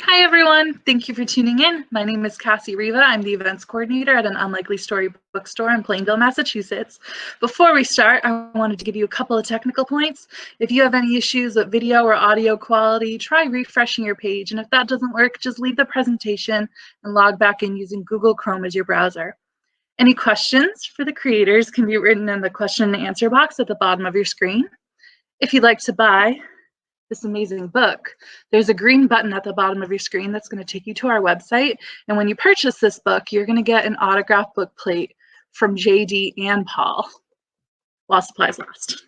Hi, everyone. Thank you for tuning in. My name is Cassie Riva. I'm the events coordinator at an Unlikely Story bookstore in Plainville, Massachusetts. Before we start, I wanted to give you a couple of technical points. If you have any issues with video or audio quality, try refreshing your page. And if that doesn't work, just leave the presentation and log back in using Google Chrome as your browser. Any questions for the creators can be written in the question and answer box at the bottom of your screen. If you'd like to buy this amazing book, there's a green button at the bottom of your screen that's going to take you to our website. And when you purchase this book, you're going to get an autographed book plate from JD and Paul while supplies last.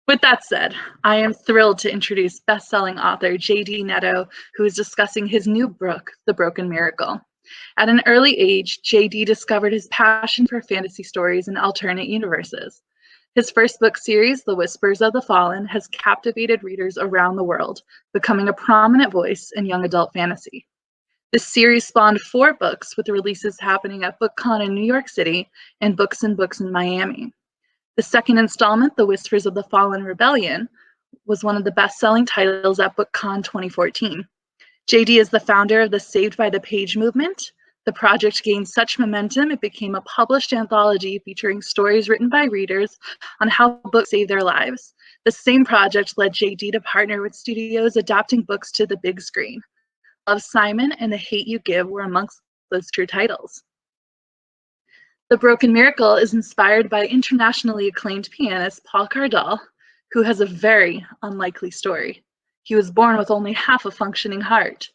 With that said, I am thrilled to introduce best-selling author JD Netto, who is discussing his new book, The Broken Miracle. At an early age, JD discovered his passion for fantasy stories and alternate universes. His first book series, The Whispers of the Fallen, has captivated readers around the world, becoming a prominent voice in young adult fantasy. This series spawned 4 books, with releases happening at BookCon in New York City and Books and Books in Miami. The second installment, The Whispers of the Fallen Rebellion, was one of the best-selling titles at BookCon 2014. JD is the founder of the Saved by the Page movement. The project gained such momentum, it became a published anthology featuring stories written by readers on how books save their lives. The same project led JD to partner with studios adapting books to the big screen. Love, Simon, and The Hate You Give were amongst those true titles. The Broken Miracle is inspired by internationally acclaimed pianist Paul Cardall, who has a very unlikely story. He was born with only half a functioning heart.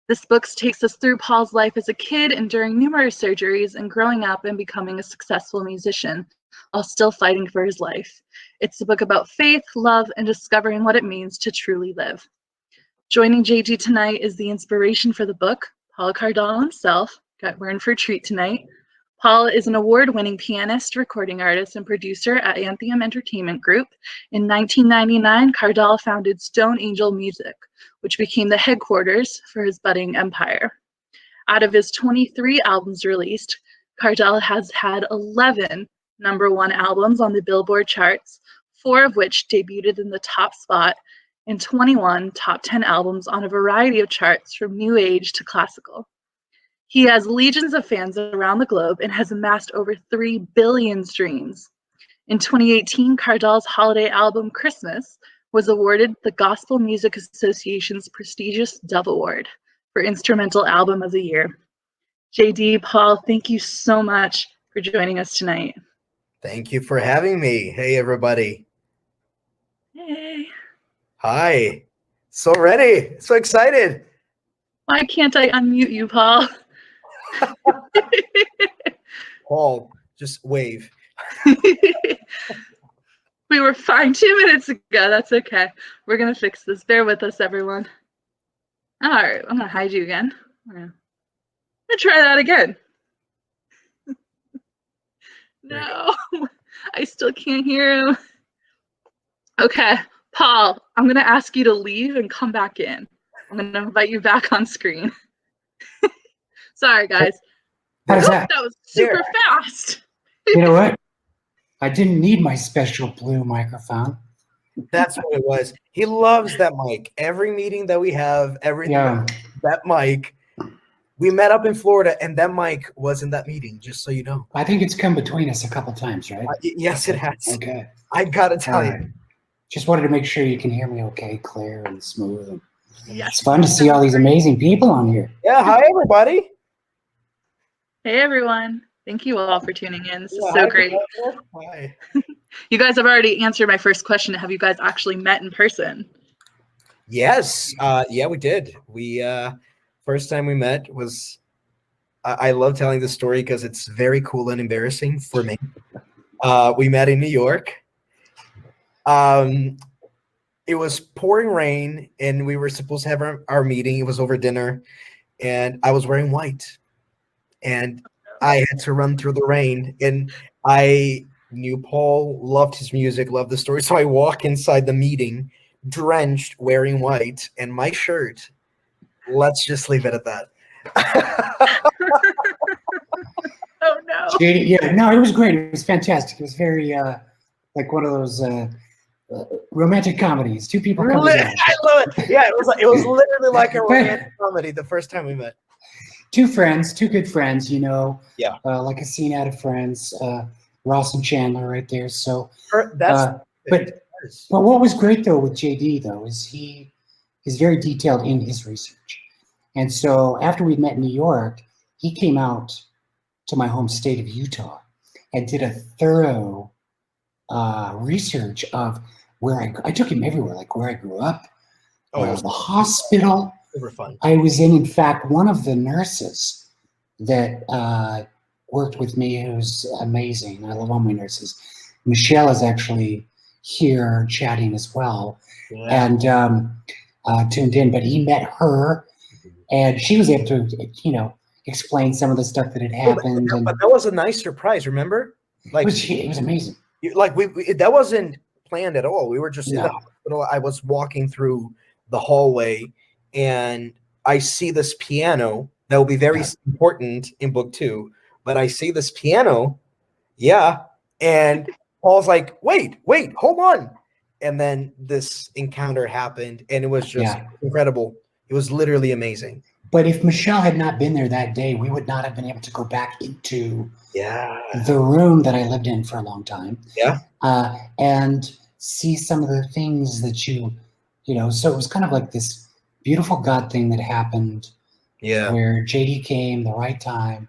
This book takes us through Paul's life as a kid, enduring numerous surgeries and growing up and becoming a successful musician while still fighting for his life. It's a book about faith, love, and discovering what it means to truly live. Joining JG tonight is the inspiration for the book, Paul Cardall himself. We're in for a treat tonight. Paul is an award-winning pianist, recording artist, and producer at Anthem Entertainment Group. In 1999, Cardall founded Stone Angel Music, which became the headquarters for his budding empire. Out of his 23 albums released, Cardall has had 11 #1 albums on the Billboard charts, 4 of which debuted in the top spot, and 21 top 10 albums on a variety of charts from new age to classical. He has legions of fans around the globe and has amassed over 3 billion streams. In 2018, Cardall's holiday album, Christmas, was awarded the Gospel Music Association's prestigious Dove Award for Instrumental Album of the Year. JD, Paul, thank you so much for joining us tonight. Thank you for having me. Hey, everybody. Hey. Hi. So ready. So excited. Why can't I unmute you, Paul? Paul, just wave. We were fine 2 minutes ago. That's okay. We're going to fix this. Bear with us, everyone. All right. I'm going to hide you again. I'm going to try that again. No, I still can't hear him. Okay, Paul, I'm going to ask you to leave and come back in. I'm going to invite you back on screen. Sorry, guys. How's that? That was super fast. You know what? I didn't need my special blue microphone. That's what it was. He loves that mic. Every meeting that we have, that mic. We met up in Florida, and that mic was in that meeting, just so you know. I think it's come between us a couple times, right? Yes, it has. Okay. I got to tell you. Just wanted to make sure you can hear me okay, clear and smooth. And yes. It's fun to see all these amazing people on here. Yeah, hi, everybody. Hey, everyone. Thank you all for tuning in. This is so great. Hi. You guys have already answered my first question. Have you guys actually met in person? Yes. Yeah, we did. First time we met was, I love telling this story because it's very cool and embarrassing for me. We met in New York. It was pouring rain, and we were supposed to have our meeting. It was over dinner, and I was wearing white, and I had to run through the rain. And I knew Paul loved his music, loved the story. So I walk inside the meeting, drenched, wearing white, and my shirt. Let's just leave it at that. Oh, no. Yeah, no, it was great. It was fantastic. It was very like one of those romantic comedies. Two people come Really? together. I love it. Yeah, it was literally like a romantic comedy the first time we met. Two friends, two good friends, you know. Yeah. Like a scene out of Friends. Ross and Chandler right there. So, That's but what was great though with JD though is he's very detailed in his research. And so after we met in New York, he came out to my home state of Utah and did a thorough research of where I took him everywhere, like where I grew up, the hospital. Super fun. I was in fact, one of the nurses that worked with me, who's amazing. I love all my nurses. Michelle is actually here chatting as well, and tuned in. But he met her, and she was able to, explain some of the stuff that had happened. But that was a nice surprise. Remember, like it was amazing. Like that wasn't planned at all. We were just in the hospital. I was walking through the hallway, and I see this piano that will be very important in book 2. But I see this piano, and Paul's like, wait, hold on. And then this encounter happened, and it was just incredible. It was literally amazing. But if Michelle had not been there that day, we would not have been able to go back into the room that I lived in for a long time. And see some of the things that so it was kind of like this beautiful God thing that happened where JD came the right time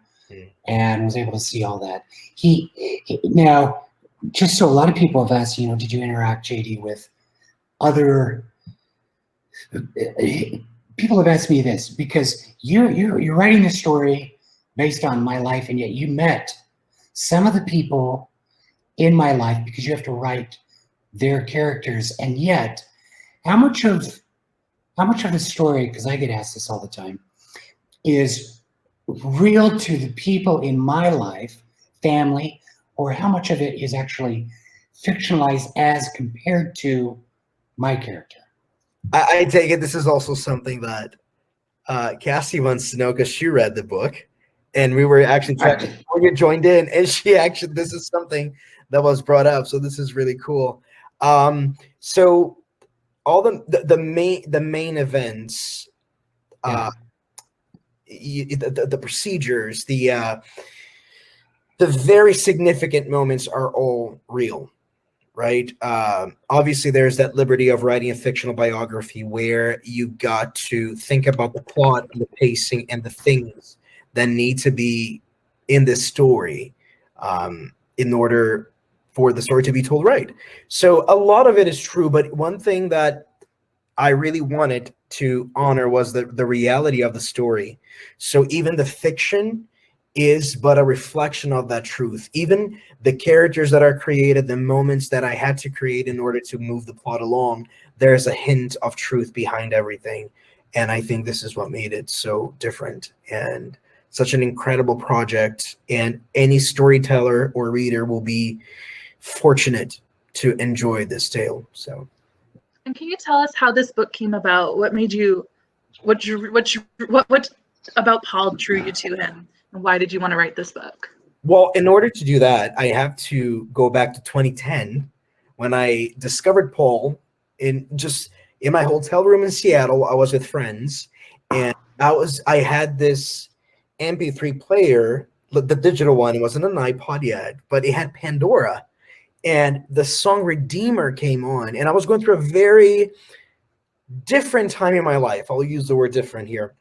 and was able to see all that. He now, just so a lot of people have asked, did you interact, JD, with other people have asked me this, because you're writing a story based on my life, and yet you met some of the people in my life because you have to write their characters. And yet, how much of the story, because I get asked this all the time, is real to the people in my life, family, or how much of it is actually fictionalized as compared to my character? I take it this is also something that Cassie wants to know, because she read the book, and we were actually trying to get joined in, and this is something that was brought up. So this is really cool. So all the main events, the procedures, the very significant moments are all real. Right. Obviously, there's that liberty of writing a fictional biography where you got to think about the plot and the pacing and the things that need to be in this story in order for the story to be told right. So a lot of it is true. But one thing that I really wanted to honor was the reality of the story. So even the fiction is but a reflection of that truth. Even the characters that are created, the moments that I had to create in order to move the plot along, there's a hint of truth behind everything. And I think this is what made it so different and such an incredible project. And any storyteller or reader will be fortunate to enjoy this tale. So. And can you tell us how this book came about? What made you, what about Paul drew you to him? And why did you want to write this book? Well, in order to do that, I have to go back to 2010 when I discovered Paul in my hotel room in Seattle. I was with friends, and I had this MP3 player, the digital one. It wasn't an iPod yet, but it had Pandora, and the song Redeemer came on, and I was going through a very different time in my life. I'll use the word different here.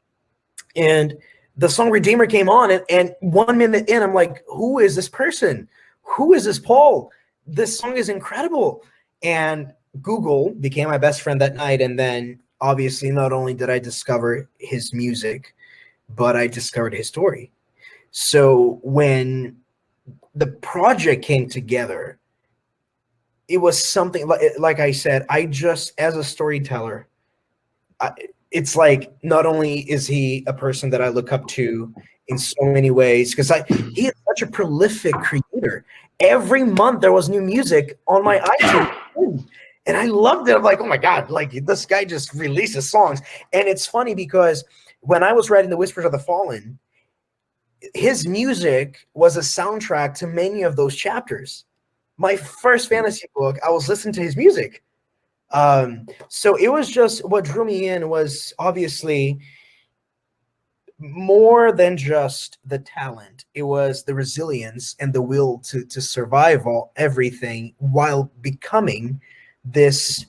And the song Redeemer came on, and 1 minute in, I'm like, who is this person? Who is this Paul? This song is incredible. And Google became my best friend that night. And then obviously not only did I discover his music, but I discovered his story. So when the project came together, it was something like I said, as a storyteller, it's like, not only is he a person that I look up to in so many ways, because he is such a prolific creator. Every month there was new music on my iTunes, and I loved it. I'm like, oh my God, like this guy just releases songs. And it's funny because when I was writing The Whispers of the Fallen, his music was a soundtrack to many of those chapters. My first fantasy book, I was listening to his music. So it was just, what drew me in was obviously more than just the talent. It was the resilience and the will to survive everything while becoming this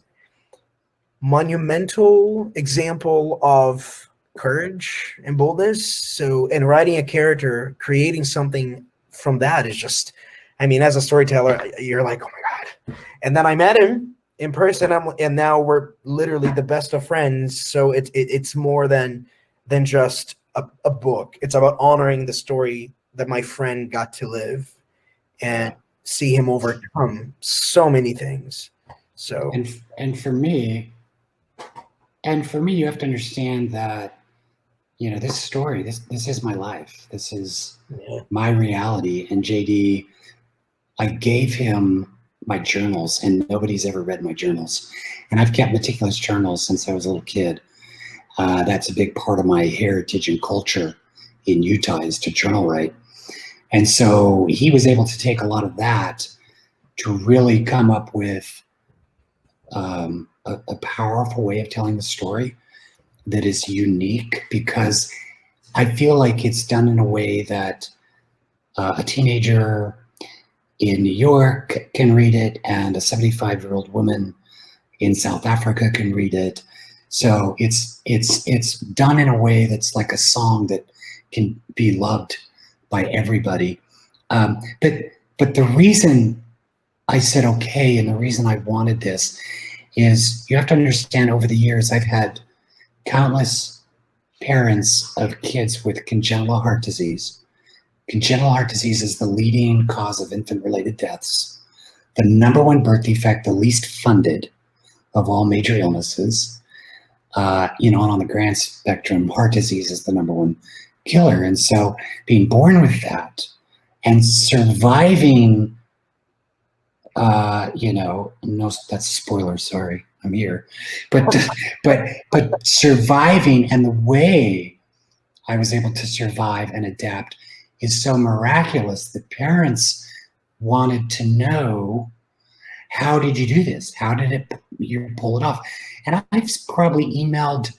monumental example of courage and boldness. So, and writing a character, creating something from that is just, I mean, as a storyteller, you're like, oh my God. And then I met him in person, and now we're literally the best of friends. So it's more than just a book. It's about honoring the story that my friend got to live and see him overcome so many things. So and for me, you have to understand that, you know, this story, this is my life. This is my reality. And JD, I gave him my journals, and nobody's ever read my journals. And I've kept meticulous journals since I was a little kid. That's a big part of my heritage and culture in Utah, is to journal write. And so he was able to take a lot of that to really come up with a powerful way of telling the story that is unique, because I feel like it's done in a way that a teenager in New York can read it, and a 75-year-old woman in South Africa can read it. So it's done in a way that's like a song that can be loved by everybody. But the reason I said okay, and the reason I wanted this, is you have to understand, over the years I've had countless parents of kids with congenital heart disease. Congenital heart disease is the leading cause of infant-related deaths, the #1 birth defect, the least funded of all major illnesses. And on the grand spectrum, heart disease is the #1 killer. And so being born with that and surviving, no, that's a spoiler, sorry, I'm here. But surviving, and the way I was able to survive and adapt is so miraculous. The parents wanted to know, how did you do this? How did you pull it off? And I've probably emailed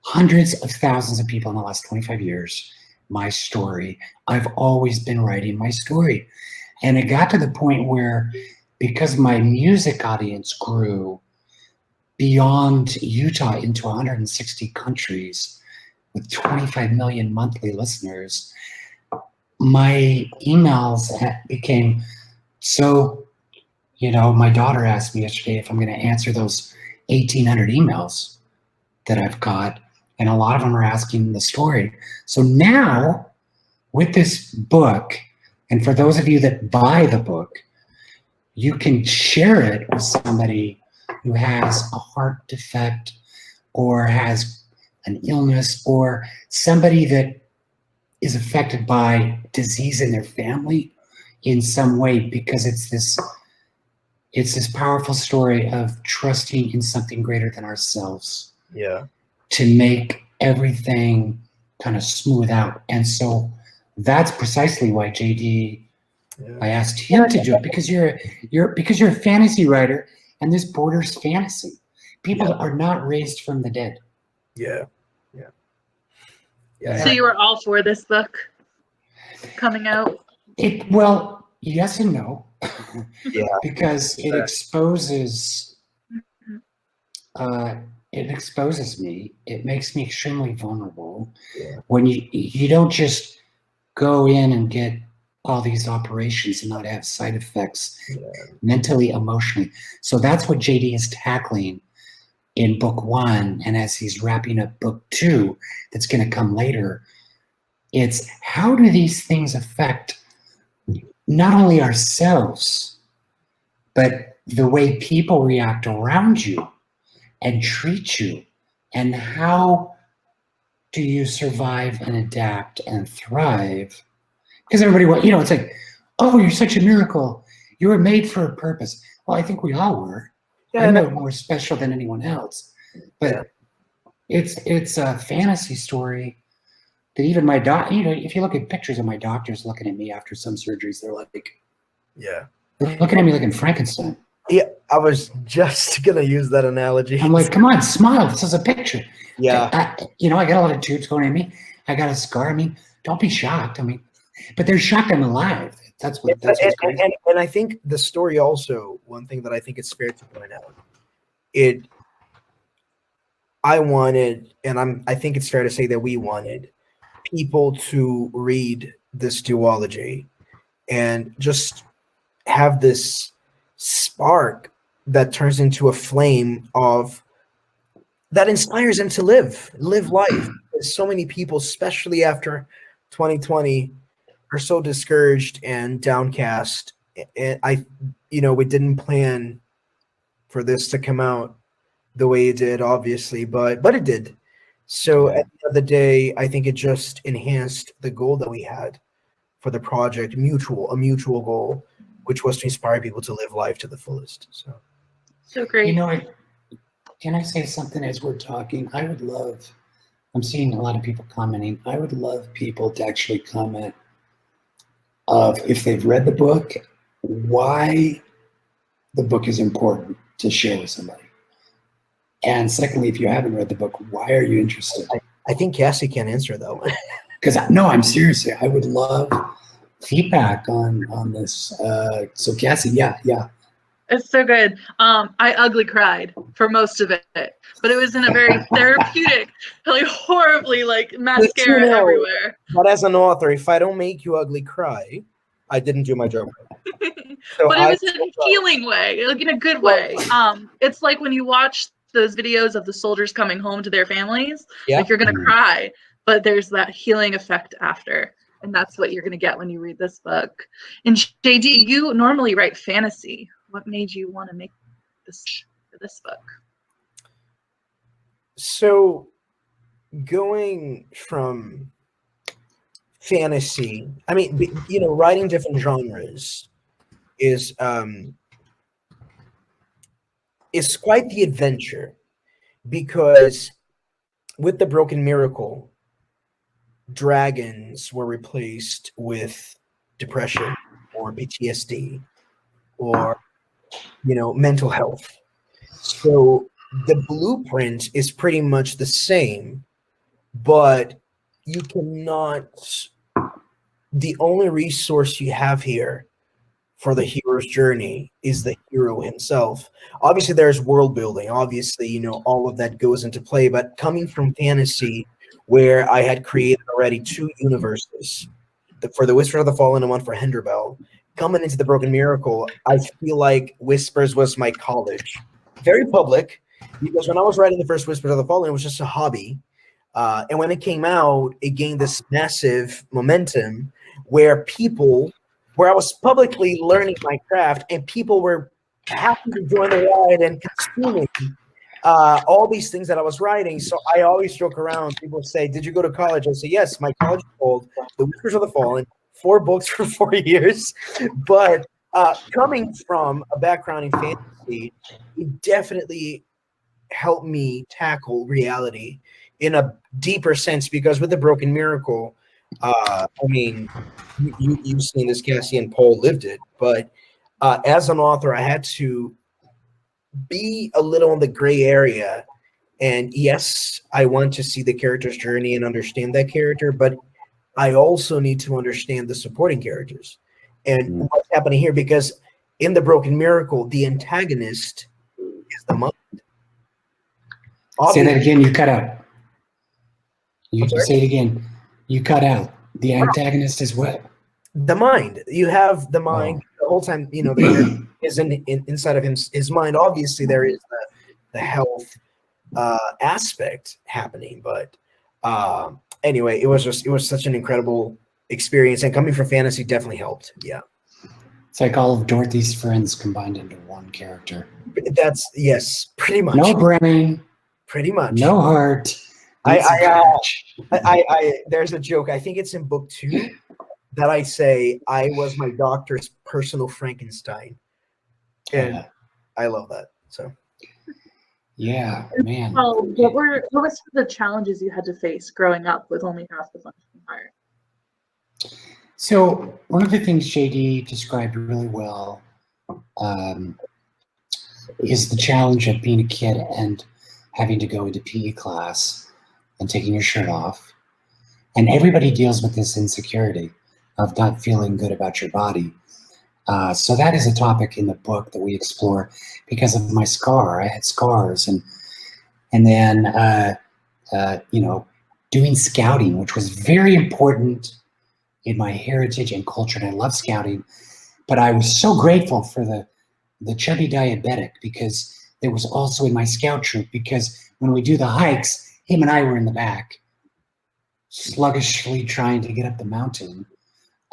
hundreds of thousands of people in the last 25 years my story. I've always been writing my story. And it got to the point where, because my music audience grew beyond Utah into 160 countries with 25 million monthly listeners, my emails became so, my daughter asked me yesterday if I'm going to answer those 1,800 emails that I've got, and a lot of them are asking the story. So now, with this book, and for those of you that buy the book, you can share it with somebody who has a heart defect, or has an illness, or somebody that is affected by disease in their family in some way, because it's this powerful story of trusting in something greater than ourselves. Yeah. To make everything kind of smooth out. And so that's precisely why JD, I asked him to do it, because you're a fantasy writer, and this borders fantasy. People are not raised from the dead. Yeah. So you were all for this book coming out? Well, yes and no. Yeah. Because it exposes me. It makes me extremely vulnerable. Yeah. When you don't just go in and get all these operations and not have side effects mentally, emotionally. So that's what JD is tackling in book 1, and as he's wrapping up book 2, that's going to come later. It's, how do these things affect not only ourselves, but the way people react around you and treat you, and how do you survive and adapt and thrive? Because everybody, it's like, oh, you're such a miracle. You were made for a purpose. Well, I think we all were. Yeah, I'm no more special than anyone else. But it's a fantasy story that even my if you look at pictures of my doctors looking at me after some surgeries, they're like, they're looking at me like I'm Frankenstein. Yeah, I was just gonna use that analogy. I'm like, come on, smile. This is a picture. Yeah. I got a lot of tubes going in me. I got a scar. I mean, don't be shocked. I mean, but they're shocked I'm alive. That's what's crazy. And I think the story also, one thing that I think it's fair to point out, I wanted, and I think it's fair to say that we wanted people to read this duology and just have this spark that turns into a flame of that inspires them to live life. There's so many people, especially after 2020, are so discouraged and downcast. And we didn't plan for this to come out the way it did, obviously, but it did. So at the end of the day, I think it just enhanced the goal that we had for the project, a mutual goal, which was to inspire people to live life to the fullest. So great. You know, can I say something as we're talking? I'm seeing a lot of people commenting. I would love people to actually comment of if they've read the book, why the book is important to share with somebody. And secondly, if you haven't read the book, why are you interested? I think Cassie can answer that one. Because no, I'm seriously, I would love feedback on this. So Cassie, yeah. It's so good. I ugly cried for most of it, but it was in a very therapeutic, like horribly like mascara everywhere. But as an author, if I don't make you ugly cry, I didn't do my job. So but it was in a healing way, like in a good way. It's like when you watch those videos of the soldiers coming home to their families, like you're gonna cry, but there's that healing effect after. And that's what you're gonna get when you read this book. And JD, you normally write fantasy. What made you want to make this book? So going from fantasy, I mean, writing different genres is quite the adventure, because with The Broken Miracle, dragons were replaced with depression or PTSD or mental health. So the blueprint is pretty much the same, but you cannot, the only resource you have here for the hero's journey is the hero himself. Obviously there's world building, obviously, all of that goes into play, but coming from fantasy, where I had created already 2 universes, for the Whispers of the Fallen and one for Hinderbell, coming into The Broken Miracle, I feel like Whispers was my college. Very public, because when I was writing the first Whispers of the Fallen, it was just a hobby. And when it came out, it gained this massive momentum where I was publicly learning my craft, and people were happy to join the ride and consuming all these things that I was writing. So I always joke around. People say, "Did you go to college?" I say, "Yes, my college is called The Whispers of the Fallen, 4 books for 4 years." But coming from a background in fantasy, it definitely helped me tackle reality in a deeper sense, because with The Broken Miracle, I mean, you've seen this, Cassie, and Paul lived it, but as an author, I had to be a little in the gray area. And yes, I want to see the character's journey and understand that character, but I also need to understand the supporting characters and what's happening here, because in The Broken Miracle, the antagonist is the mind. Say that again, you cut out. You say it again. You cut out. The antagonist is what? The mind. You have the mind the whole time. The is inside of his mind. Obviously, there is the health aspect happening, but anyway, it was such an incredible experience, and coming from fantasy definitely helped. Yeah, it's like all of Dorothy's friends combined into one character. Yes, pretty much. No brain. Pretty much. No heart. There's a joke. I think it's in book 2 that I say I was my doctor's personal Frankenstein, and I love that. So. Yeah, man. Well, what were some of the challenges you had to face growing up with only half the functioning heart? So one of the things JD described really well is the challenge of being a kid and having to go into PE class and taking your shirt off. And everybody deals with this insecurity of not feeling good about your body. So that is a topic in the book that we explore because of my scar. I had scars, and then doing scouting, which was very important in my heritage and culture, and I love scouting. But I was so grateful for the chubby diabetic, because it was also in my scout troop, because when we do the hikes, him and I were in the back, sluggishly trying to get up the mountain.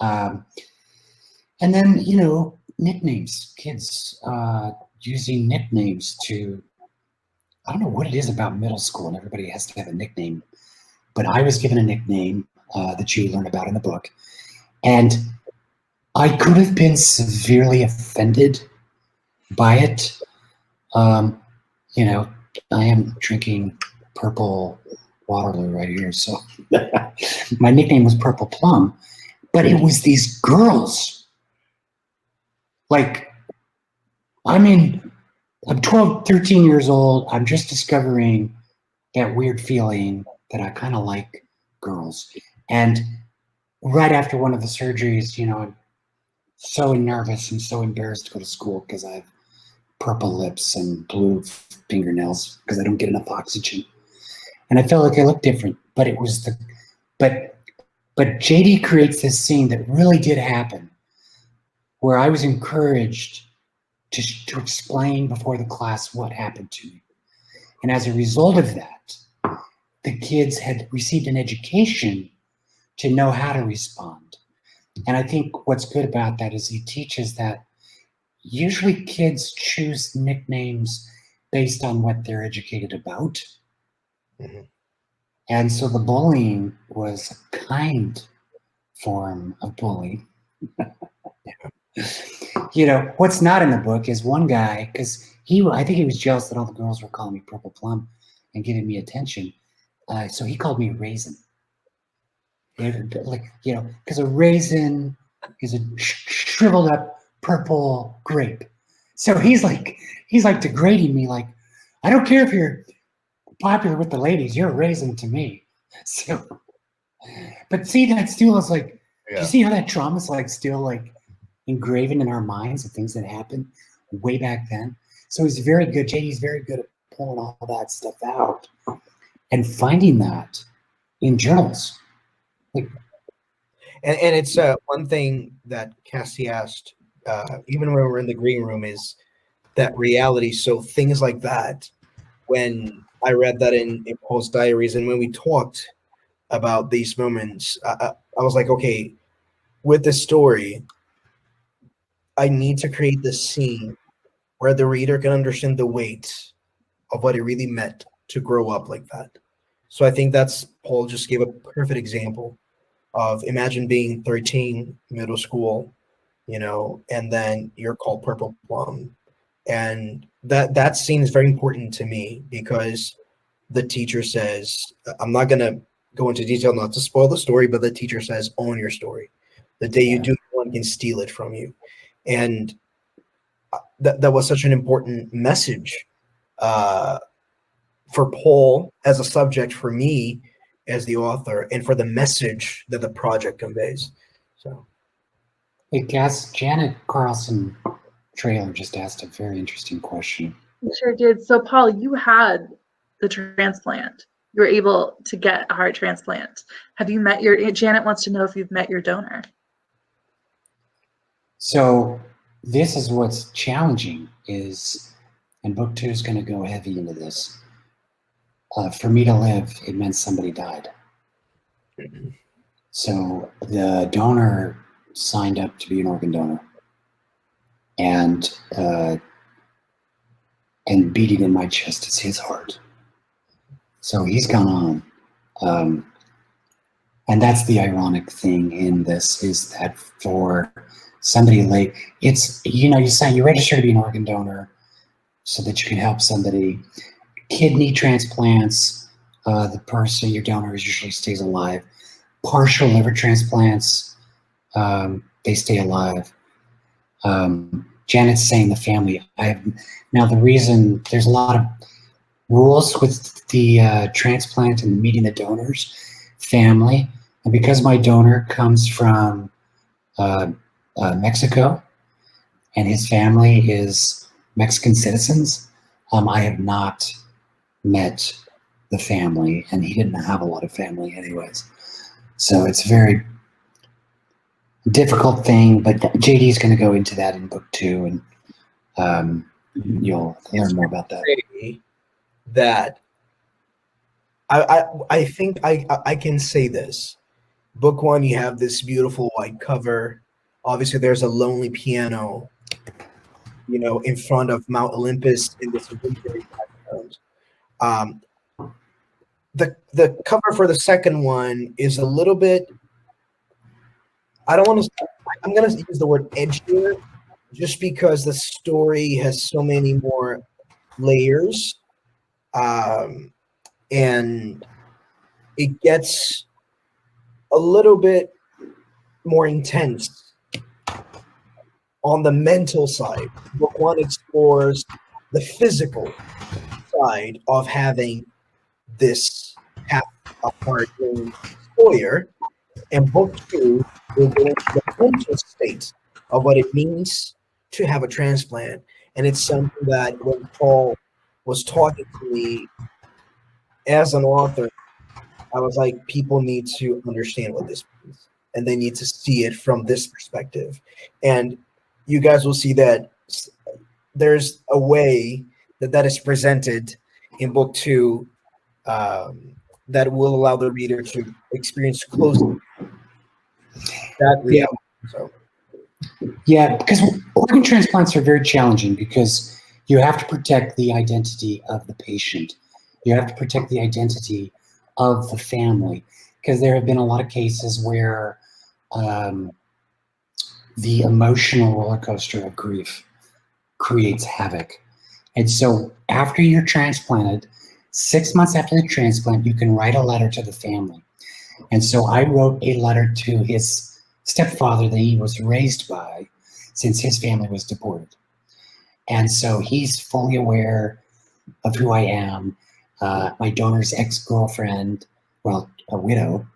And then, nicknames, kids using nicknames to, I don't know what it is about middle school and everybody has to have a nickname, but I was given a nickname that you learn about in the book. And I could have been severely offended by it. I am drinking purple Waterloo right here, so my nickname was Purple Plum, but it was these girls. Like, I'm 12, 13 years old. I'm just discovering that weird feeling that I kind of like girls. And right after one of the surgeries, I'm so nervous and so embarrassed to go to school because I have purple lips and blue fingernails because I don't get enough oxygen. And I felt like I looked different, but it was but JD creates this scene that really did happen, where I was encouraged to explain before the class what happened to me. And as a result of that, the kids had received an education to know how to respond. And I think what's good about that is he teaches that usually kids choose nicknames based on what they're educated about. Mm-hmm. And so the bullying was a kind form of bullying. What's not in the book is one guy, because I think he was jealous that all the girls were calling me Purple Plum and giving me attention. So he called me Raisin. Because a raisin is a shriveled up purple grape. So he's like degrading me, like, I don't care if you're popular with the ladies, you're a raisin to me. So, but see, that still is like, do you see how that trauma is like still like engraven in our minds of things that happened way back then? So he's very good. JD's very good at pulling all that stuff out and finding that in journals. And it's one thing that Cassie asked, even when we're in the green room, is that reality. So things like that, when I read that in Paul's diaries, and when we talked about these moments, I was like, okay, with this story, I need to create this scene where the reader can understand the weight of what it really meant to grow up like that. So I think Paul just gave a perfect example of, imagine being 13, middle school, and then you're called Purple Plum. And that scene is very important to me, because the teacher says, I'm not going to go into detail not to spoil the story, but the teacher says, own your story. The day you do, no one can steal it from you. And that was such an important message for Paul as a subject, for me as the author, and for the message that the project conveys. So, hey, Cass, Janet Carlson Trailer just asked a very interesting question. You sure did. So, Paul, you had the transplant. You were able to get a heart transplant. Have you met Janet wants to know if you've met your donor. So this is what's challenging is, and book 2 is going to go heavy into this. For me to live, it meant somebody died. So the donor signed up to be an organ donor, and beating in my chest is his heart. So he's gone on. And that's the ironic thing in this, is that for somebody late, it's, you register to be an organ donor so that you can help somebody. Kidney transplants, the person, your donor, usually stays alive. Partial liver transplants, they stay alive. Janet's saying the family. Now the reason there's a lot of rules with the transplant and meeting the donor's family, and because my donor comes from Mexico and his family is Mexican citizens, I have not met the family, and he didn't have a lot of family anyways. So it's a very difficult thing, but JD is going to go into that in book 2, and you'll learn more about that. That I think I can say this. Book 1, you have this beautiful white cover. Obviously, there's a lonely piano, in front of Mount Olympus in this wintry background. The cover for the second one is a little bit. I'm going to use the word edgier, just because the story has so many more layers, and it gets a little bit more intense on the mental side. Book 1 explores the physical side of having this half apart employer, and book 2 will go into the mental state of what it means to have a transplant. And it's something that when Paul was talking to me as an author, I was like, people need to understand what this means, and they need to see it from this perspective. And you guys will see that there's a way that is presented in book 2 that will allow the reader to experience closely that reality. Yeah, because organ transplants are very challenging because you have to protect the identity of the patient. You have to protect the identity of the family, because there have been a lot of cases where the emotional roller coaster of grief creates havoc. And so after you're transplanted, 6 months after the transplant, you can write a letter to the family. And so I wrote a letter to his stepfather that he was raised by, since his family was deported. And so he's fully aware of who I am. My donor's ex-girlfriend, well, a widow,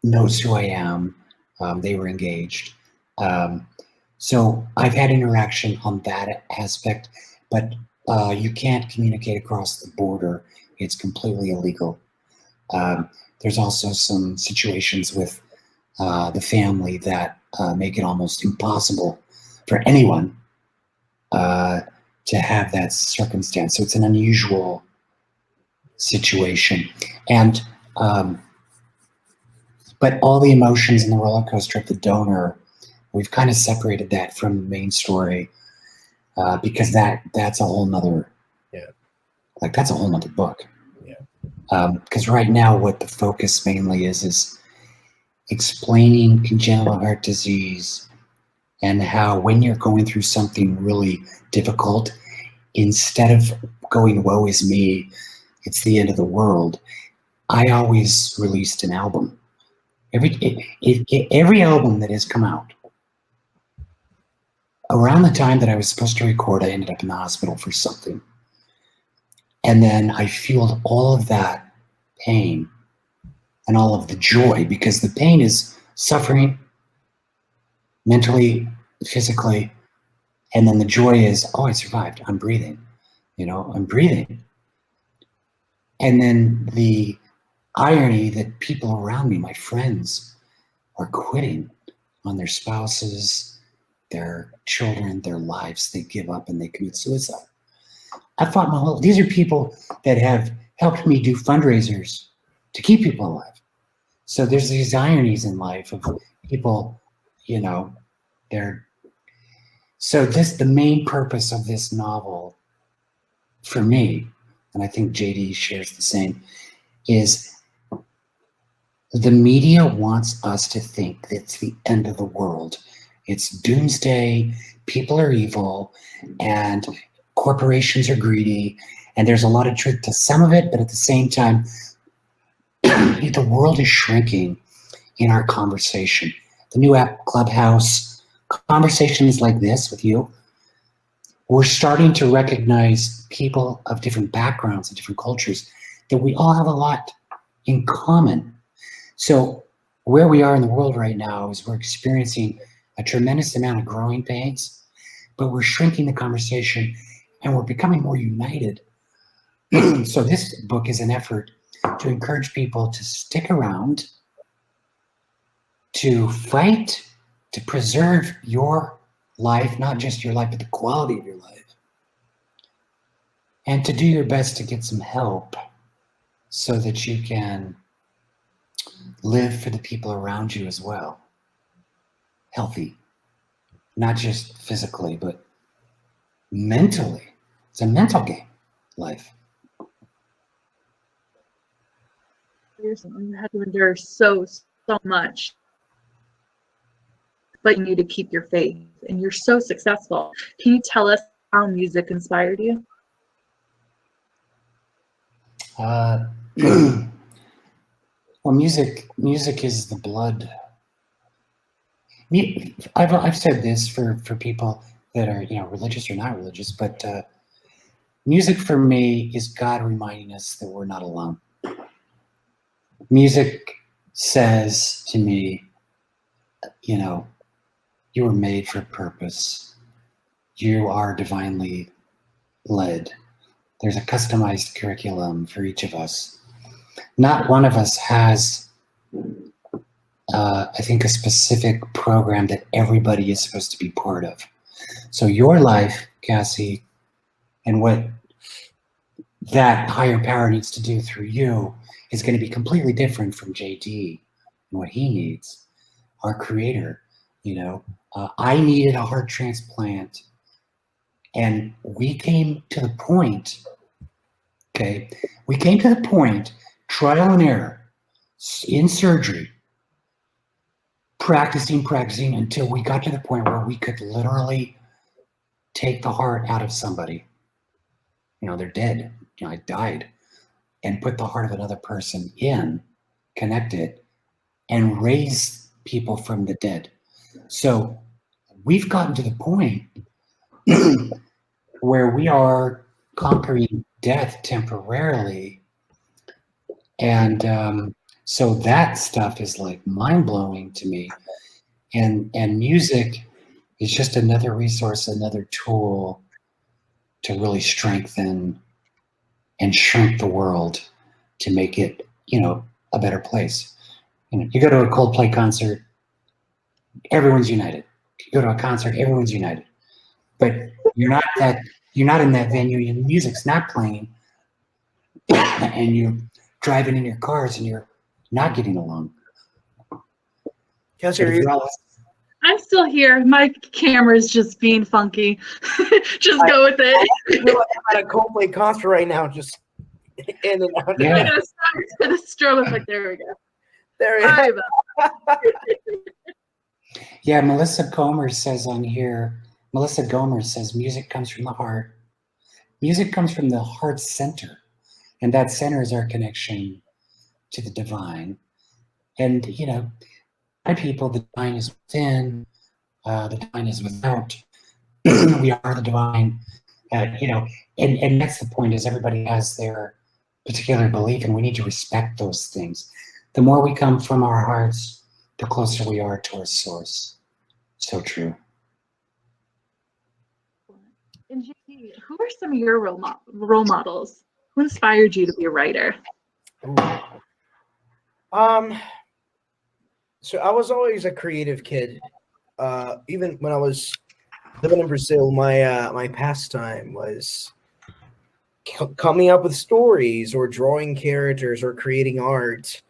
knows who I am. They were engaged. So I've had interaction on that aspect, but you can't communicate across the border. It's completely illegal. There's also some situations with the family that make it almost impossible for anyone to have that circumstance. So it's an unusual situation. And but all the emotions and the roller coaster of the donor, we've kind of separated that from the main story, because that's a whole nother, that's a whole nother book. Because right now what the focus mainly is explaining congenital heart disease, and how when you're going through something really difficult, instead of going, woe is me, it's the end of the world, I always released an album. Every album that has come out, around the time that I was supposed to record, I ended up in the hospital for something. And then I fueled all of that pain and all of the joy, because the pain is suffering mentally, physically, and then the joy is, oh, I survived, I'm breathing, I'm breathing. And then the irony that people around me, my friends, are quitting on their spouses, their children, their lives. They give up and they commit suicide. I thought, these are people that have helped me do fundraisers to keep people alive. So there's these ironies in life of people, so the main purpose of this novel for me, and I think JD shares the same, is the media wants us to think that it's the end of the world. It's doomsday, people are evil, and corporations are greedy, and there's a lot of truth to some of it, but at the same time, the world is shrinking in our conversation. The new app Clubhouse conversations like this with you, we're starting to recognize people of different backgrounds and different cultures, that we all have a lot in common. So where we are in the world right now is we're experiencing a tremendous amount of growing pains, but we're shrinking the conversation and we're becoming more united. So this book is an effort to encourage people to stick around, to fight, to preserve your life, not just your life, but the quality of your life, and to do your best to get some help so that you can live for the people around you as well. Healthy, not just physically, but mentally. It's a mental game, life. You had to endure so much, but you need to keep your faith, and you're so successful. Can you tell us how music inspired you? Well, music is the blood. I've said this for people that are, you know, religious or not religious, but music for me is God reminding us that we're not alone. Music says to me, you know, you were made for a purpose. You are divinely led. There's a customized curriculum for each of us. Not one of us has, I think, a specific program that everybody is supposed to be part of. So your life, Cassie, and what that higher power needs to do through you is going to be completely different from JD and what he needs, our creator. You know, I needed a heart transplant, and we came to the point, okay, trial and error, in surgery, practicing until we got to the point where we could literally take the heart out of somebody. You know, they're dead. You know, I died, and put the heart of another person in, connect it, and raise people from the dead. So we've gotten to the point where we are conquering death temporarily. And so that stuff is like mind-blowing to me. And music is just another resource, another tool to really strengthen and shrink the world to make it, you know, a better place. You know, you go to a Coldplay concert, everyone's united. You go to a concert, everyone's united. But you're not in that venue, your music's not playing, and you're driving in your cars and you're not getting along. I'm still here. My camera's just being funky. Just go with it. I feel like I'm at a Coldplay concert right now, just in and out. Yeah. I'm gonna start the strobe effect. There we go. There Sorry it about Yeah, Melissa Gomer says music comes from the heart. Music comes from the heart center, and that center is our connection to the divine. And, you know, my people, the divine is within, the divine is without. We are the divine, you know, and that's the point, is everybody has their particular belief, and we need to respect those things. The more we come from our hearts, the closer we are to our source. So true. And JD, who are some of your role models? Who inspired you to be a writer? So I was always a creative kid. Even when I was living in Brazil, my pastime was coming up with stories or drawing characters or creating art.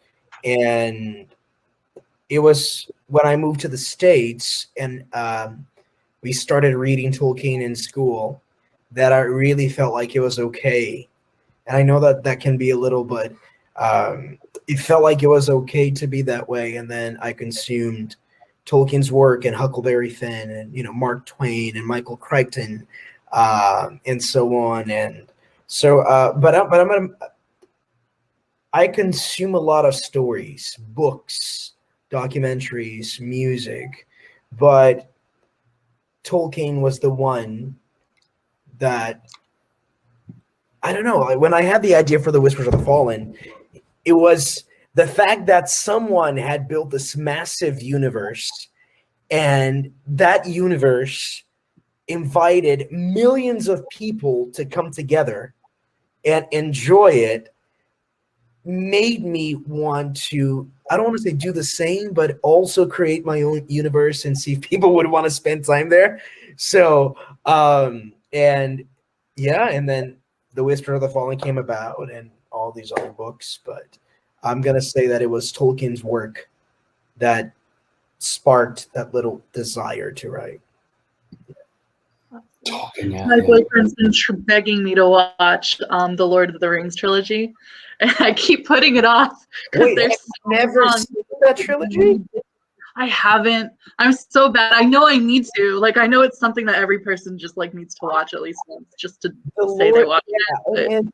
And it was when I moved to the States and we started reading Tolkien in school that I really felt like it was okay. And I know that can be a little, but it felt like it was okay to be that way. And then I consumed Tolkien's work and Huckleberry Finn and, you know, Mark Twain and Michael Crichton and so on. And so, I consume a lot of stories, books, documentaries, music, but Tolkien was the one that, I don't know, when I had the idea for the Whispers of the Fallen, it was the fact that someone had built this massive universe, and that universe invited millions of people to come together and enjoy it, made me want to, I don't want to say do the same, but also create my own universe and see if people would want to spend time there. So, and yeah, and then The Whisper of the Fallen came about and all these other books, but I'm going to say that it was Tolkien's work that sparked that little desire to write. My boyfriend's been begging me to watch the Lord of the Rings trilogy, and I keep putting it off because there's never seen that trilogy. I haven't. I'm so bad. I know I need to. Like, I know it's something that every person just like needs to watch at least once, just to say they watched it. And,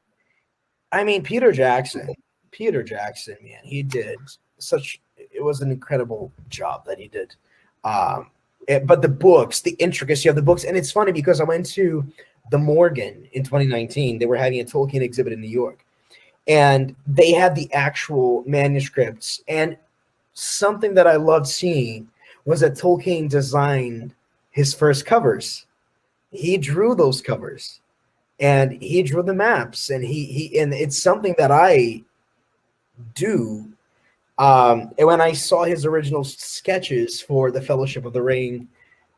I mean, Peter Jackson, man, he did such. It was an incredible job that he did. But the books, the intricacy of the books, and it's funny because I went to the Morgan in 2019. They were having a Tolkien exhibit in New York, and they had the actual manuscripts. And something that I loved seeing was that Tolkien designed his first covers. He drew those covers, and he drew the maps, and and it's something that I do. And when I saw his original sketches for the Fellowship of the Ring,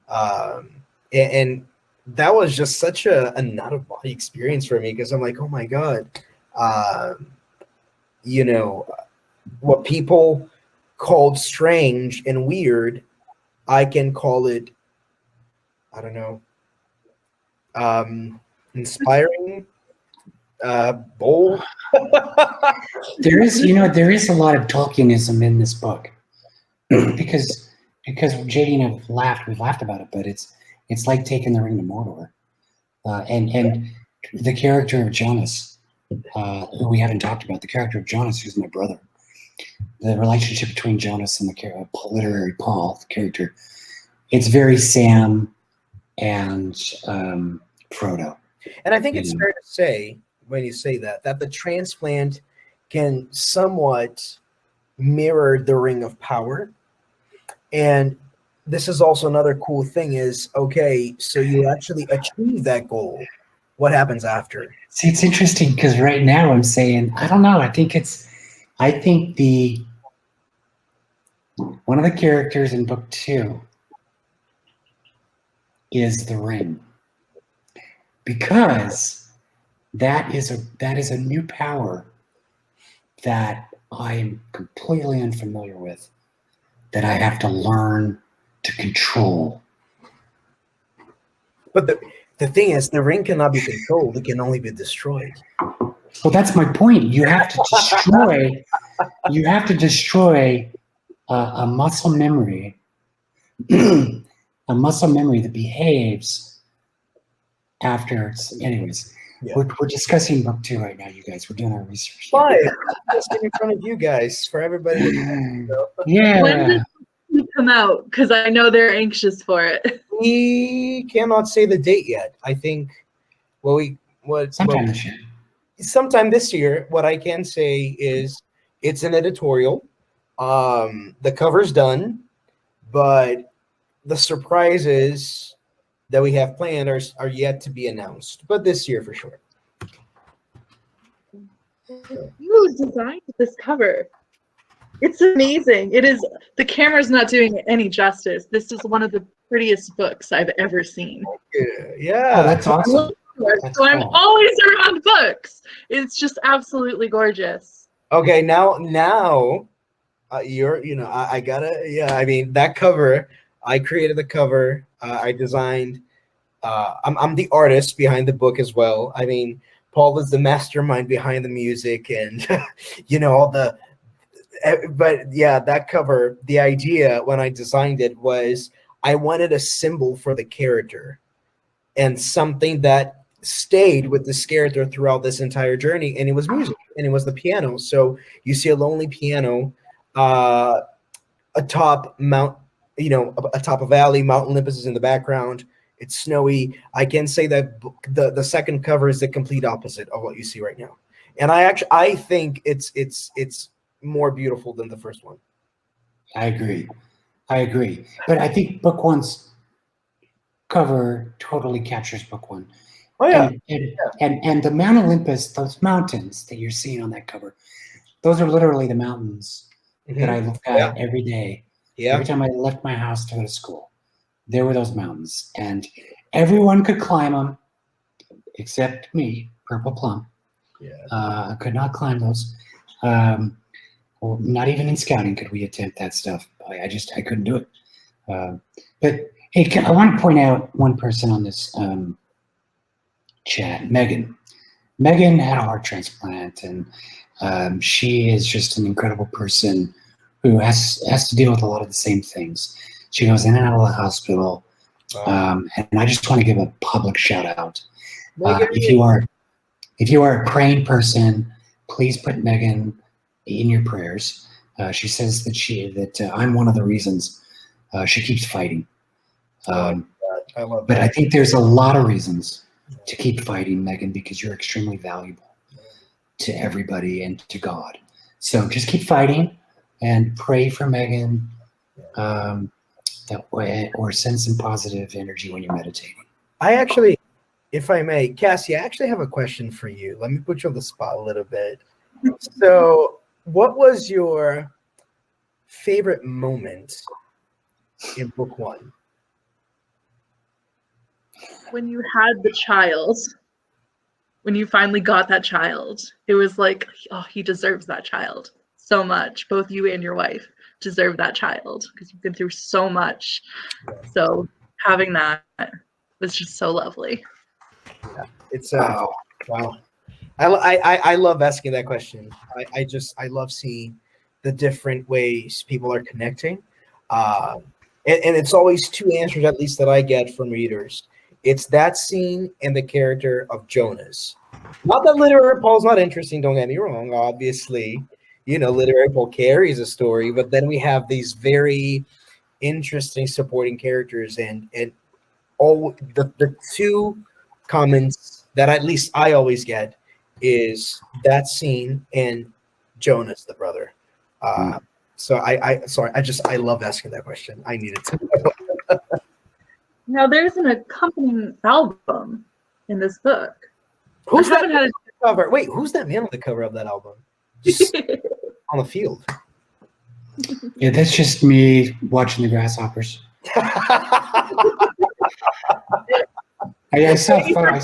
and that was just such a not a body experience for me, because I'm like, oh my God, you know, what people called strange and weird, I can call it, I don't know, inspiring, bold. There is a lot of Tolkienism in this book, because JD and we've laughed about it, but it's like taking the ring to Mordor, and the character of Jonas, who we haven't talked about, the character of Jonas, who's my brother, the relationship between Jonas and the literary Paul, the character, it's very Sam and Frodo. And I think it's fair to say, when you say that the transplant can somewhat mirror the Ring of Power. And this is also another cool thing is, okay, so you actually achieve that goal. What happens after? See, it's interesting because right now I'm saying, I don't know. I think one of the characters in book 2 is the ring, because that is a new power that I'm completely unfamiliar with, that I have to learn to control. But the thing is, the ring cannot be controlled; it can only be destroyed. Well, that's my point. You have to destroy. You have to destroy a muscle memory, a muscle memory that behaves after it's. Anyways, yeah. We're discussing book 2 right now, you guys. We're doing our research. But just in front of you guys, for everybody. Yeah. When does it come out? Because I know they're anxious for it. We cannot say the date yet. I think. Sometime this year. Sometime this year. What I can say is it's an editorial. The cover's done, but the surprises that we have planned are yet to be announced, but this year for sure. You designed this cover. It's amazing. It is. The camera's not doing it any justice. This is one of the prettiest books I've ever seen. Yeah. Oh, that's awesome. So I'm always around books. It's just absolutely gorgeous. Okay, now you're, I gotta, yeah. I mean, that cover, I created the cover. I designed. I'm the artist behind the book as well. I mean, Paul is the mastermind behind the music and all the. But yeah, that cover. The idea when I designed it was I wanted a symbol for the character, and something that stayed with this character throughout this entire journey, and it was music, and it was the piano. So you see a lonely piano, atop a valley. Mount Olympus is in the background, It's snowy. I can say that the second cover is the complete opposite of what you see right now, and I think it's more beautiful than the first one. I agree. But I think book one's cover totally captures book one. Oh yeah, And the Mount Olympus, those mountains that you're seeing on that cover, those are literally the mountains that I look at every day. Yeah. Every time I left my house to go to school, there were those mountains, and everyone could climb them except me, Purple Plum. Yeah. I could not climb those. Well, not even in scouting could we attempt that stuff. I couldn't do it. But hey, I want to point out one person on this chat, Megan. Megan had a heart transplant, and she is just an incredible person who has to deal with a lot of the same things. She goes in and out of the hospital, and I just want to give a public shout out. If you are a praying person, please put Megan in your prayers. She says that I'm one of the reasons she keeps fighting. I love that. But I think there's a lot of reasons to keep fighting, Megan, because you're extremely valuable to everybody and to God. So just keep fighting and pray for Megan, that way, or send some positive energy when you're meditating. I actually, if I may, Cassie, I actually have a question for you. Let me put you on the spot a little bit. So, what was your favorite moment in book one? When you had the child, when you finally got that child, it was like, oh, he deserves that child so much. Both you and your wife deserve that child because you've been through so much. So having that was just so lovely. Yeah, it's wow. I love asking that question. I love seeing the different ways people are connecting, and it's always two answers at least that I get from readers. It's that scene and the character of Jonas. Not that literary Paul's not interesting, don't get me wrong. Obviously, literary Paul carries a story, but then we have these very interesting supporting characters, and all the two comments that at least I always get is that scene and Jonas, the brother. So I love asking that question. I needed to know. Now there's an accompanying album in this book. Who's that man on the cover? Wait, who's that man on the cover of that album? Just on the field. Yeah, that's just me watching the grasshoppers. I saw a photo.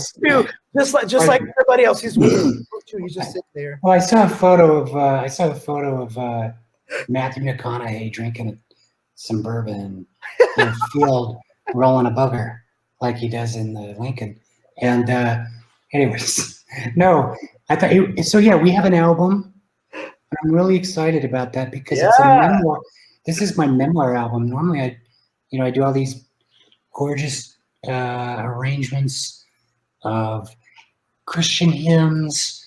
Just like everybody else, he's just sitting there. Well, I saw a photo of Matthew McConaughey drinking some bourbon in a field, rolling a booger like he does in the Lincoln. And anyways, no, I thought so. Yeah, we have an album. I'm really excited about that because it's a memoir. This is my memoir album. Normally, I do all these gorgeous arrangements of Christian hymns,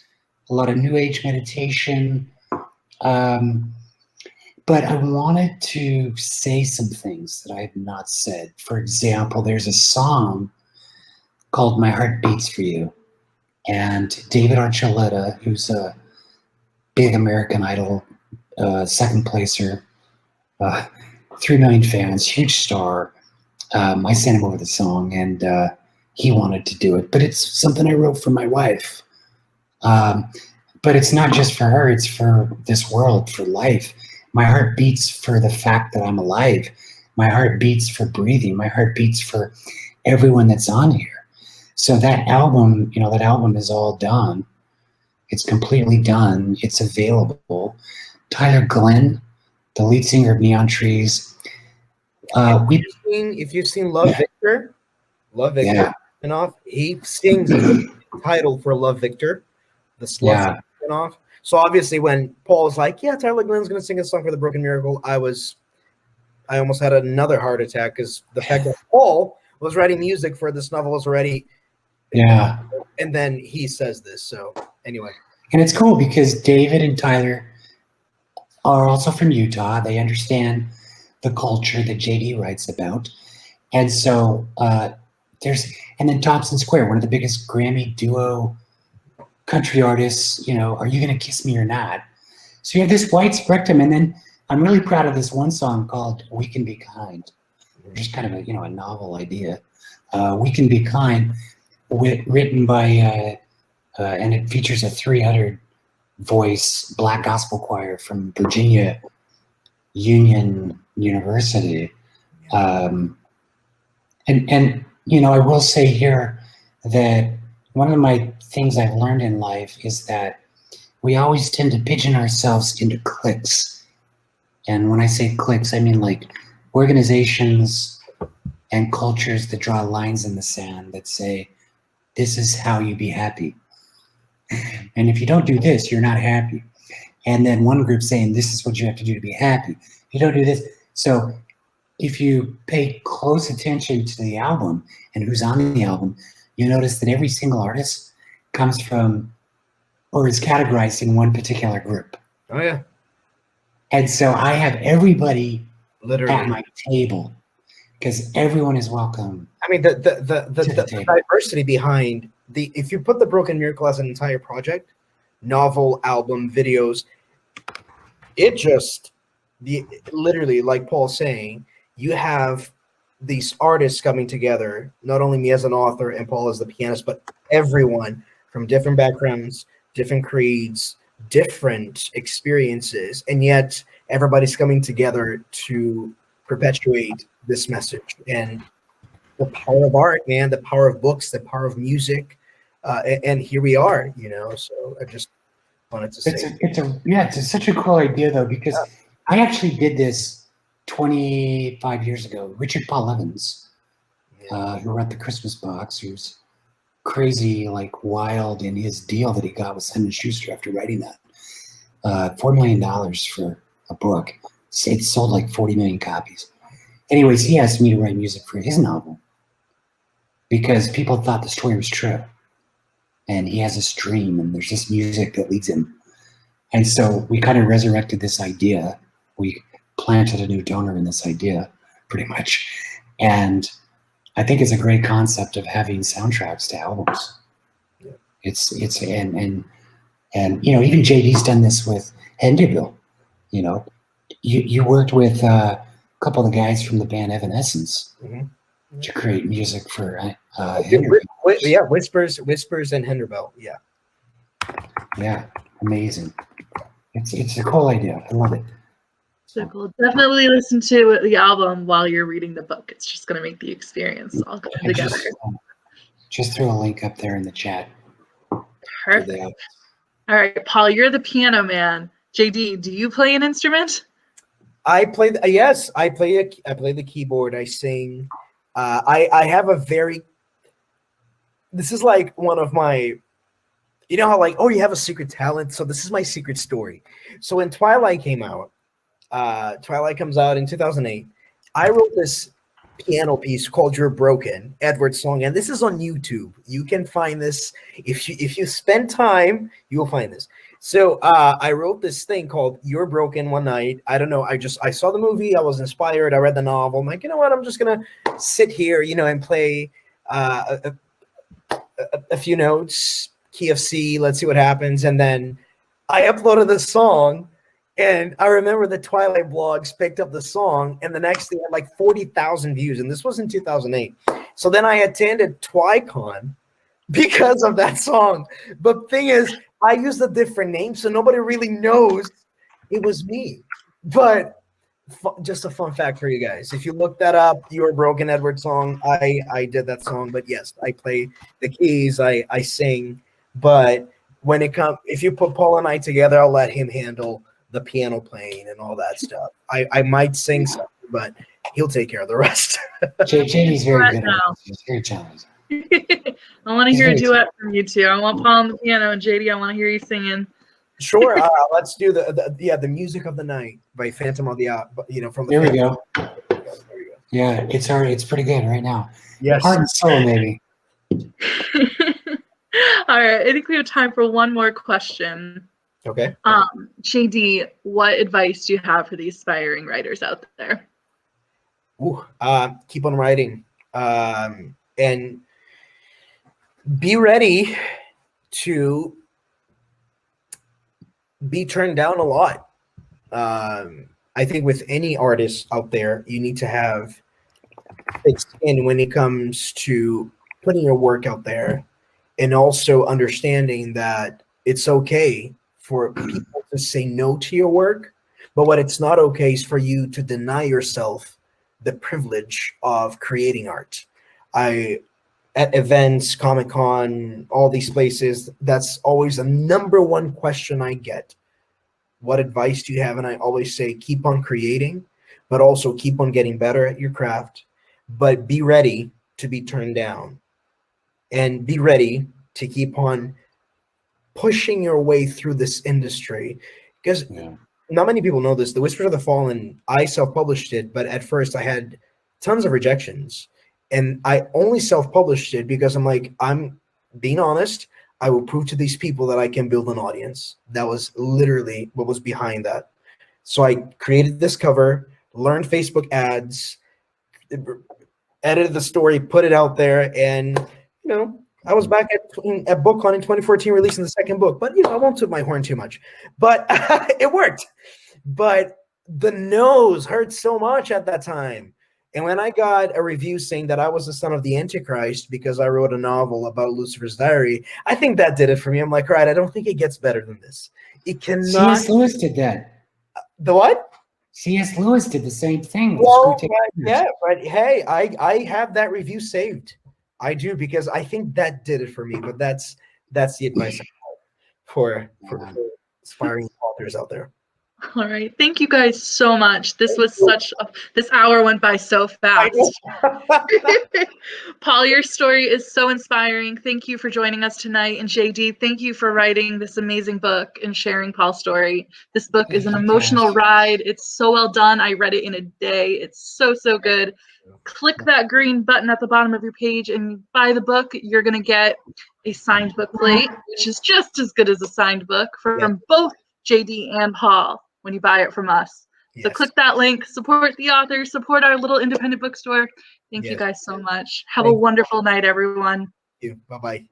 a lot of New Age meditation. But I wanted to say some things that I have not said. For example, there's a song called My Heart Beats for You. And David Archuleta, who's a big American Idol second placer, 3 million fans, huge star. I sent him over the song, and he wanted to do it. But it's something I wrote for my wife. But it's not just for her. It's for this world, for life. My heart beats for the fact that I'm alive. My heart beats for breathing. My heart beats for everyone that's on here. So that album, that album is all done. It's completely done. It's available. Tyler Glenn, the lead singer of Neon Trees. If you've seen Love Victor, spinoff, he sings the title for Love Victor, the spinoff. So obviously, when Paul was like, "Yeah, Tyler Glenn's going to sing a song for the Broken Miracle," I almost had another heart attack because the fact that Paul was writing music for this novel was already, and then he says this. So anyway, and it's cool because David and Tyler are also from Utah. They understand the culture that JD writes about, and so and then Thompson Square, one of the biggest Grammy duo country artists, Are You Gonna Kiss Me or Not? So you have this wide spectrum, and then I'm really proud of this one song called We Can Be Kind. Just kind of a novel idea. We Can Be Kind, written by and it features a 300 voice black gospel choir from Virginia Union University. And I will say here that one of my things I've learned in life is that we always tend to pigeon ourselves into cliques. And when I say cliques, I mean like organizations and cultures that draw lines in the sand that say, this is how you be happy. And if you don't do this, you're not happy. And then one group saying, this is what you have to do to be happy. You don't do this. So if you pay close attention to the album and who's on the album, you notice that every single artist comes from or is categorized in one particular group. Oh, yeah. And so I have everybody Literally at my table because everyone is welcome. I mean, the diversity behind if you put The Broken Miracle as an entire project, novel, album, videos, literally, like Paul's saying, you have these artists coming together, not only me as an author and Paul as the pianist, but everyone from different backgrounds, different creeds, different experiences, and yet everybody's coming together to perpetuate this message. And the power of art, man, the power of books, the power of music, and here we are, so I just wanted to say. It's such a cool idea, though, because I actually did this 25 years ago. Richard Paul Evans, who wrote The Christmas Box, who's crazy, like wild in his deal that he got with Simon Schuster after writing that. $4 million for a book. It sold like 40 million copies. Anyways, he asked me to write music for his novel because people thought the story was true. And he has this dream, and there's this music that leads him. And so we kind of resurrected this idea. We planted a new donor in this idea, pretty much. And I think it's a great concept of having soundtracks to albums. Yeah. It's even JD's done this with Henderville. You worked with a couple of the guys from the band Evanescence to create music for Whispers and Henderville. Yeah, amazing. It's a cool idea. I love it. So cool. Definitely listen to the album while you're reading the book. It's just going to make the experience all come together. Just throw a link up there in the chat. Perfect. All right, Paul, you're the piano man. JD, do you play an instrument? I play. Yes, I play the keyboard. I sing. I have a very. This is like one of my. You know how like, oh, you have a secret talent. So this is my secret story. So when Twilight came out, Twilight comes out in 2008. I wrote this piano piece called "You're Broken," Edward's song, and this is on YouTube. You can find this if you spend time, you will find this. So I wrote this thing called "You're Broken" one night. I don't know. I saw the movie. I was inspired. I read the novel. I'm like, you know what? I'm just gonna sit here, and play a few notes, key of C. Let's see what happens. And then I uploaded the song. And I remember the Twilight blogs picked up the song, and the next day had like 40,000 views, and this was in 2008. So then I attended TwiCon because of that song. But the thing is, I used a different name, so nobody really knows it was me. But just a fun fact for you guys. If you look that up, "You're Broken" Edward song, I did that song. But yes, I play the keys, I sing. But when it comes, if you put Paul and I together, I'll let him handle the piano playing and all that stuff. I might sing something, but he'll take care of the rest. JD's very good. He's very challenging. I want to hear a duet from you two. I want Paul on the piano, and JD, I want to hear you singing. Sure. Let's do the music of the night by Phantom of the from the. There we go. Yeah, it's pretty good right now. Yes. Heart and soul, maybe. All right, I think we have time for one more question. Okay. JD, what advice do you have for the aspiring writers out there? Keep on writing. and be ready to be turned down a lot. I think with any artist out there, you need to have thick skin when it comes to putting your work out there, and also understanding that it's okay for people to say no to your work, but what it's not okay is for you to deny yourself the privilege of creating art. At events, Comic-Con, all these places, that's always the number one question I get. What advice do you have? And I always say, keep on creating, but also keep on getting better at your craft, but be ready to be turned down, and be ready to keep on pushing your way through this industry. Because not many people know this. The Whispers of the Fallen, I self-published it, but at first I had tons of rejections. And I only self-published it because I'm like, I'm being honest. I will prove to these people that I can build an audience. That was literally what was behind that. So I created this cover, learned Facebook ads, edited the story, put it out there, and I was back at BookCon in 2014 releasing the second book. But I won't toot my horn too much. But it worked. But the no's hurt so much at that time. And when I got a review saying that I was the son of the Antichrist because I wrote a novel about Lucifer's Diary, I think that did it for me. I'm like, all right, I don't think it gets better than this. It cannot. C.S. Lewis did that. The what? C.S. Lewis did the same thing. With but hey, I have that review saved. I do, because I think that did it for me. But that's the advice I have for aspiring authors out there. All right. Thank you guys so much. This was this hour went by so fast. Paul, your story is so inspiring. Thank you for joining us tonight. And JD, thank you for writing this amazing book and sharing Paul's story. This book is an emotional ride. It's so well done. I read it in a day. It's so, so good. Click that green button at the bottom of your page and buy the book. You're going to get a signed book plate, which is just as good as a signed book from both JD and Paul when you buy it from us. Yes. So click that link, support the author, support our little independent bookstore. Thank you guys so much. Have a wonderful night, everyone. Thank you. Bye-bye.